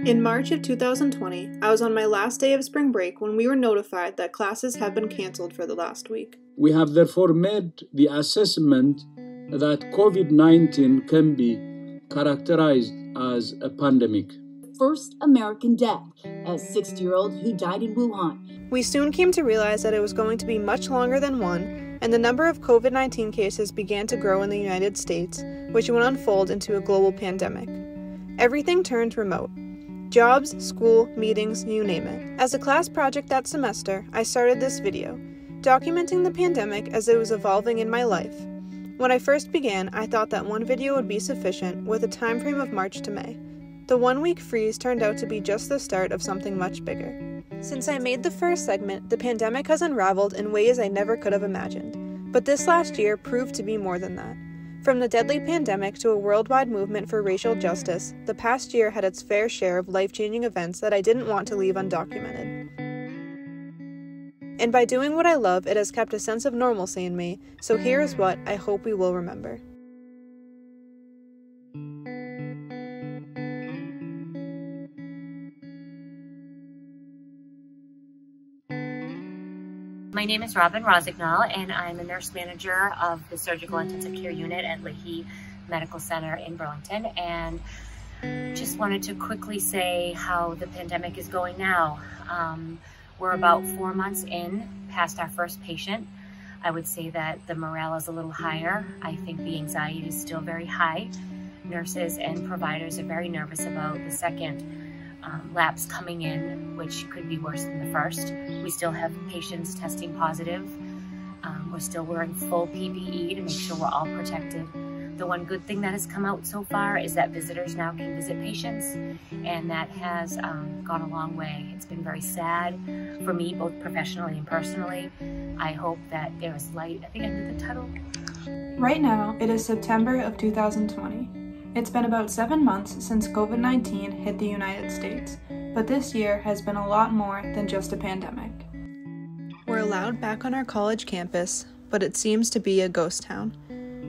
In March of 2020, I was on my last day of spring break when we were notified that classes have been canceled for the last week. We have therefore made the assessment that COVID-19 can be characterized as a pandemic. First American death, a 60-year-old who died in Wuhan. We soon came to realize that it was going to be much longer than one, and the number of COVID-19 cases began to grow in the United States, which would unfold into a global pandemic. Everything turned remote. Jobs, school, meetings, you name it. As a class project that semester, I started this video, documenting the pandemic as it was evolving in my life. When I first began, I thought that one video would be sufficient, with a time frame of March to May. The 1-week freeze turned out to be just the start of something much bigger. Since I made the first segment, the pandemic has unraveled in ways I never could have imagined. But this last year proved to be more than that. From the deadly pandemic to a worldwide movement for racial justice, the past year had its fair share of life-changing events that I didn't want to leave undocumented. And by doing what I love, it has kept a sense of normalcy in me, so here is what I hope we will remember. My name is Robin Rosignol, and I'm a nurse manager of the Surgical Intensive Care Unit at Leahy Medical Center in Burlington, and just wanted to quickly say how the pandemic is going now. We're about 4 months in, past our first patient. I would say that the morale is a little higher. I think the anxiety is still very high. Nurses and providers are very nervous about the second lapse coming in, which could be worse than the first. We still have patients testing positive. We're still wearing full PPE to make sure we're all protected. The one good thing that has come out so far is that visitors now can visit patients, and that has gone a long way. It's been very sad for me, both professionally and personally. I hope that there is light at the end of the tunnel. Right now, it is September of 2020. It's been about 7 months since COVID-19 hit the United States, but this year has been a lot more than just a pandemic. We're allowed back on our college campus, but it seems to be a ghost town.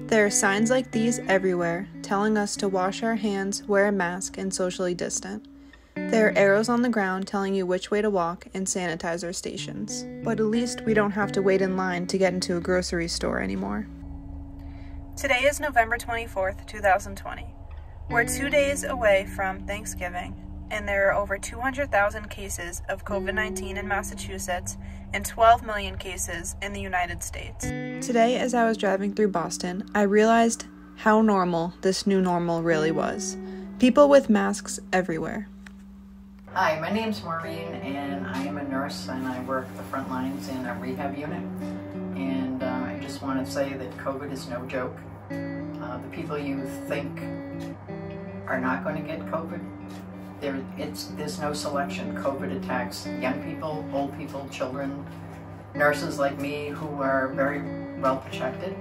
There are signs like these everywhere, telling us to wash our hands, wear a mask, and socially distant. There are arrows on the ground telling you which way to walk and sanitizer stations. But at least we don't have to wait in line to get into a grocery store anymore. Today is November 24th, 2020. We're 2 days away from Thanksgiving, and there are over 200,000 cases of COVID-19 in Massachusetts and 12 million cases in the United States. Today, as I was driving through Boston, I realized how normal this new normal really was. People with masks everywhere. Hi, my name's Maureen, and I am a nurse, and I work the front lines in a rehab unit. And I just want to say that COVID is no joke. The people you think are not going to get COVID, there's no selection. COVID attacks young people, old people, children, nurses like me who are very well protected.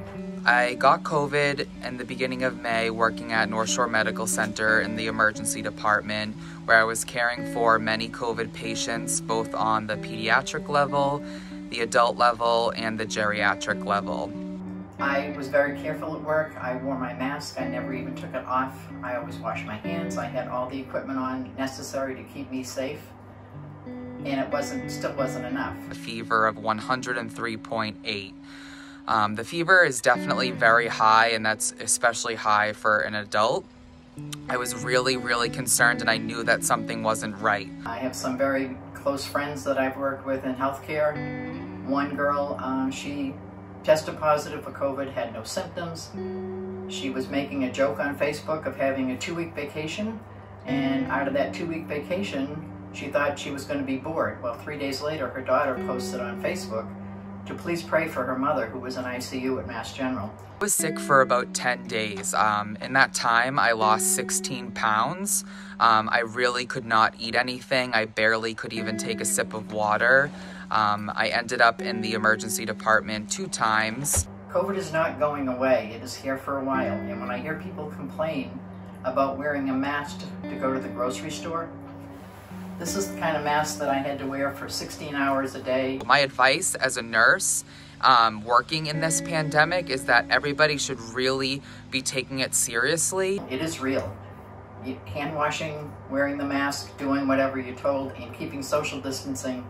I got COVID in the beginning of May working at North Shore Medical Center in the emergency department, where I was caring for many COVID patients, both on the pediatric level, the adult level, and the geriatric level. I was very careful at work. I wore my mask. I never even took it off. I always washed my hands. I had all the equipment on necessary to keep me safe. And it still wasn't enough. A fever of 103.8. The fever is definitely very high, and that's especially high for an adult. I was really concerned, and I knew that something wasn't right. I have some very close friends that I've worked with in healthcare. One girl, she tested positive for COVID, had no symptoms. She was making a joke on Facebook of having a 2-week vacation, and out of that 2-week vacation, she thought she was going to be bored. Well, 3 days later, her daughter posted on Facebook to please pray for her mother, who was in ICU at Mass General. I was sick for about 10 days. In that time, I lost 16 pounds. I really could not eat anything. I barely could even take a sip of water. I ended up in the emergency department 2 times. COVID is not going away. It is here for a while. And when I hear people complain about wearing a mask to go to the grocery store, this is the kind of mask that I had to wear for 16 hours a day. My advice as a nurse working in this pandemic is that everybody should really be taking it seriously. It is real. hand washing, wearing the mask, doing whatever you're told, and keeping social distancing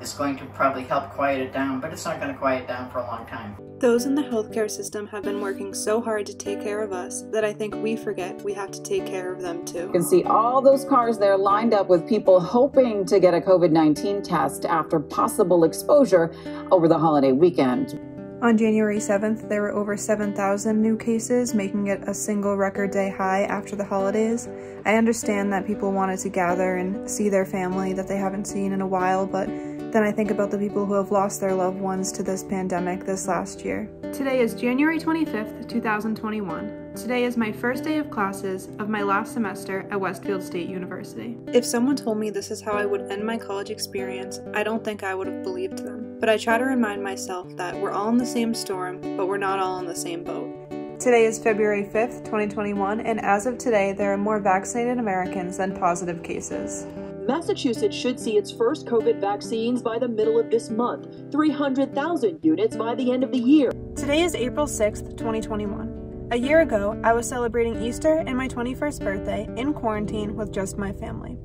is going to probably help quiet it down, but it's not going to quiet down for a long time. Those in the healthcare system have been working so hard to take care of us that I think we forget we have to take care of them too. You can see all those cars there lined up with people hoping to get a COVID-19 test after possible exposure over the holiday weekend. On January 7th, there were over 7,000 new cases, making it a single record day high after the holidays. I understand that people wanted to gather and see their family that they haven't seen in a while, but then I think about the people who have lost their loved ones to this pandemic this last year. Today is January 25th, 2021. Today is my first day of classes of my last semester at Westfield State University. If someone told me this is how I would end my college experience, I don't think I would have believed them. But I try to remind myself that we're all in the same storm, but we're not all in the same boat. Today is February 5th, 2021, and as of today, there are more vaccinated Americans than positive cases. Massachusetts should see its first COVID vaccines by the middle of this month, 300,000 units by the end of the year. Today is April 6th, 2021. A year ago, I was celebrating Easter and my 21st birthday in quarantine with just my family.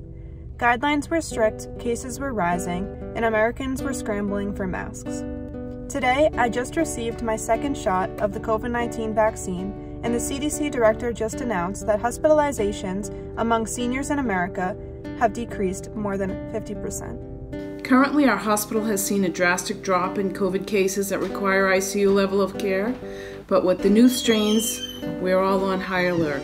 Guidelines were strict, cases were rising, and Americans were scrambling for masks. Today, I just received my second shot of the COVID-19 vaccine, and the CDC director just announced that hospitalizations among seniors in America have decreased more than 50%. Currently, our hospital has seen a drastic drop in COVID cases that require ICU level of care, but with the new strains, we're all on high alert.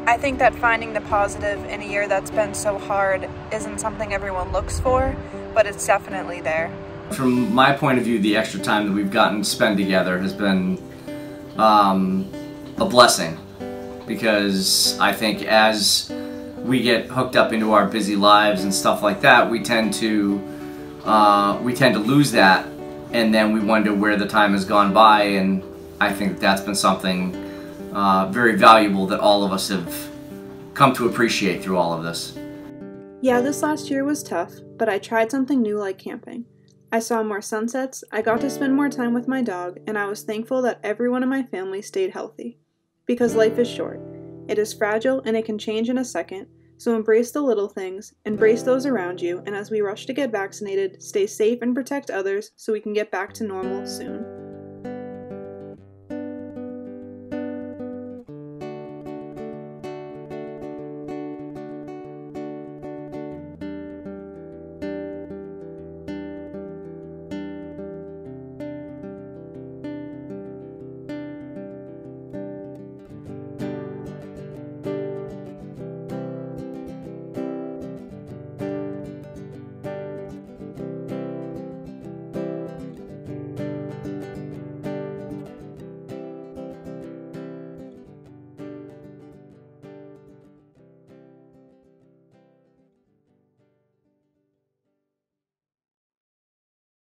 I think that finding the positive in a year that's been so hard isn't something everyone looks for, but it's definitely there. From my point of view, the extra time that we've gotten to spend together has been a blessing, because I think as we get hooked up into our busy lives and stuff like that, we tend to lose that, and then we wonder where the time has gone by. And I think that's been something very valuable that all of us have come to appreciate through all of this. Yeah, this last year was tough, but I tried something new like camping. I saw more sunsets, I got to spend more time with my dog, and I was thankful that everyone in my family stayed healthy. Because life is short. It is fragile and it can change in a second, so embrace the little things, embrace those around you, and as we rush to get vaccinated, stay safe and protect others so we can get back to normal soon.